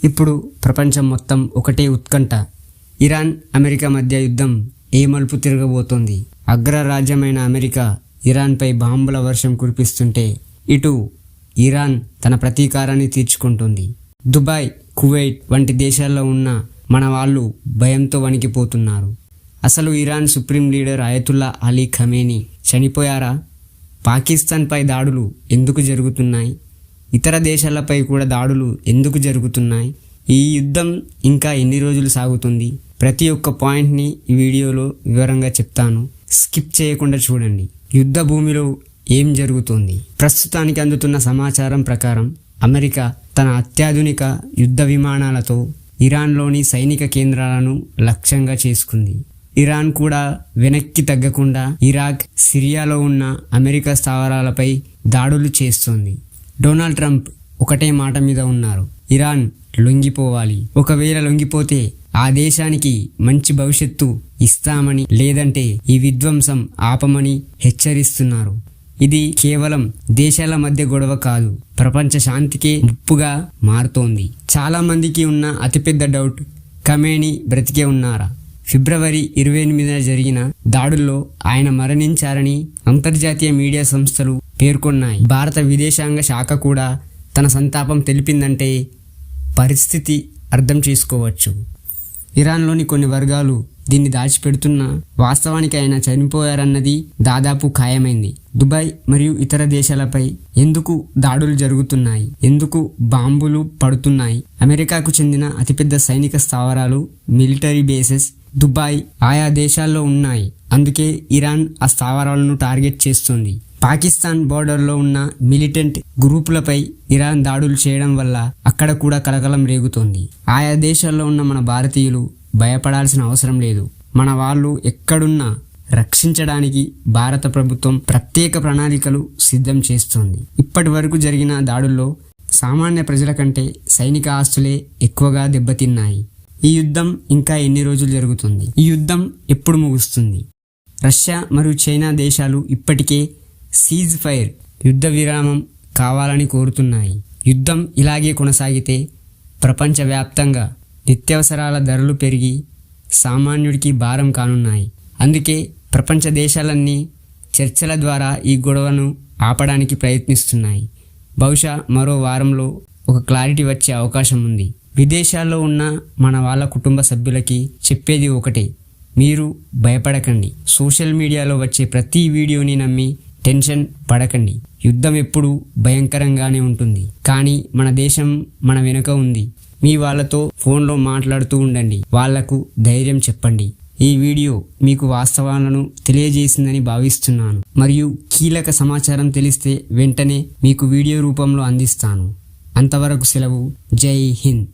ఇప్పుడు ప్రపంచం మొత్తం ఒకటే ఉత్కంఠ. ఇరాన్ అమెరికా మధ్య యుద్ధం ఏ మలుపు తిరగబోతోంది? అగ్రరాజ్యమైన అమెరికా ఇరాన్పై బాంబుల వర్షం కురిపిస్తుంటే ఇటు ఇరాన్ తన ప్రతీకారాన్ని తీర్చుకుంటుంది. దుబాయ్, కువైట్ వంటి దేశాల్లో ఉన్న మన వాళ్ళు భయంతో వణికిపోతున్నారు. అసలు Iran supreme leader Ayatollah Ali Khamenei చనిపోయారా? పాకిస్తాన్పై దాడులు ఎందుకు జరుగుతున్నాయి? ఇతర దేశాలపై కూడా దాడులు ఎందుకు జరుగుతున్నాయి? ఈ యుద్ధం ఇంకా ఎన్ని రోజులు సాగుతుంది? ప్రతి ఒక్క పాయింట్ని ఈ వీడియోలో వివరంగా చెప్తాను. స్కిప్ చేయకుండా చూడండి. యుద్ధ భూమిలో ఏం జరుగుతుంది? ప్రస్తుతానికి అందుతున్న సమాచారం ప్రకారం అమెరికా తన అత్యాధునిక యుద్ధ విమానాలతో ఇరాన్లోని సైనిక కేంద్రాలను లక్ష్యంగా చేసుకుంది. ఇరాన్ కూడా వెనక్కి తగ్గకుండా ఇరాక్, సిరియాలో ఉన్న అమెరికా స్థావరాలపై దాడులు చేస్తోంది. డొనాల్డ్ ట్రంప్ ఒకటే మాట మీద ఉన్నారు, ఇరాన్ లొంగిపోవాలి. ఒకవేళ లొంగిపోతే ఆ దేశానికి మంచి భవిష్యత్తు ఇస్తామని, లేదంటే ఈ విధ్వంసం ఆపమని హెచ్చరిస్తున్నారు. ఇది కేవలం దేశాల మధ్య గొడవ కాదు, ప్రపంచ శాంతికే ముప్పుగా మారుతోంది. చాలా మందికి ఉన్న అతిపెద్ద డౌట్, ఖమేనీ బ్రతికే ఉన్నారా? ఫిబ్రవరి 28న జరిగిన దాడుల్లో ఆయన మరణించారని అంతర్జాతీయ మీడియా సంస్థలు పేర్కొన్నాయి. భారత విదేశాంగ శాఖ కూడా తన సంతాపం తెలిపిందంటే పరిస్థితి అర్థం చేసుకోవచ్చు. ఇరాన్లోని కొన్ని వర్గాలు దీన్ని దాచిపెడుతున్నా వాస్తవానికి ఆయన చనిపోయారన్నది దాదాపు ఖాయమైంది. దుబాయ్ మరియు ఇతర దేశాలపై ఎందుకు దాడులు జరుగుతున్నాయి? ఎందుకు బాంబులు పడుతున్నాయి? అమెరికాకు చెందిన అతిపెద్ద సైనిక స్థావరాలు, మిలిటరీ బేసెస్ దుబాయ్ ఆయా దేశాల్లో ఉన్నాయి. అందుకే ఇరాన్ ఆ స్థావరాలను టార్గెట్ చేస్తుంది. పాకిస్తాన్ బోర్డర్లో ఉన్న మిలిటెంట్ గ్రూపులపై ఇరాన్ దాడులు చేయడం వల్ల అక్కడ కూడా కలకలం రేగుతోంది. ఆయా దేశాల్లో ఉన్న మన భారతీయులు భయపడాల్సిన అవసరం లేదు. మన వాళ్ళు ఎక్కడున్నా రక్షించడానికి భారత ప్రభుత్వం ప్రత్యేక ప్రణాళికలు సిద్ధం చేస్తోంది. ఇప్పటి వరకు జరిగిన దాడుల్లో సామాన్య ప్రజల కంటే సైనిక ఆస్తులే ఎక్కువగా దెబ్బతిన్నాయి. ఈ యుద్ధం ఇంకా ఎన్ని రోజులు జరుగుతుంది? ఈ యుద్ధం ఎప్పుడు ముగుస్తుంది? రష్యా మరియు చైనా దేశాలు ఇప్పటికే సీజ్ ఫైర్, యుద్ధ విరామం కావాలని కోరుతున్నాయి. యుద్ధం ఇలాగే కొనసాగితే ప్రపంచవ్యాప్తంగా నిత్యావసరాల ధరలు పెరిగి సామాన్యుడికి భారం కానున్నాయి. అందుకే ప్రపంచ దేశాలన్నీ చర్చల ద్వారా ఈ గొడవను ఆపడానికి ప్రయత్నిస్తున్నాయి. బహుశా మరో వారంలో ఒక క్లారిటీ వచ్చే అవకాశం ఉంది. విదేశాల్లో ఉన్న మన వాళ్ళ కుటుంబ సభ్యులకి చెప్పేది ఒకటే, మీరు భయపడకండి. సోషల్ మీడియాలో వచ్చే ప్రతి వీడియోని నమ్మి టెన్షన్ పడకండి. యుద్ధం ఎప్పుడు భయంకరంగానే ఉంటుంది, కానీ మన దేశం మన వెనుక ఉంది. మీ వాళ్ళతో ఫోన్లో మాట్లాడుతూ ఉండండి, వాళ్లకు ధైర్యం చెప్పండి. ఈ వీడియో మీకు వాస్తవాలను తెలియజేసిందని భావిస్తున్నాను. మరియు కీలక సమాచారం తెలిస్తే వెంటనే మీకు వీడియో రూపంలో అందిస్తాను. అంతవరకు సెలవు. జై హింద్.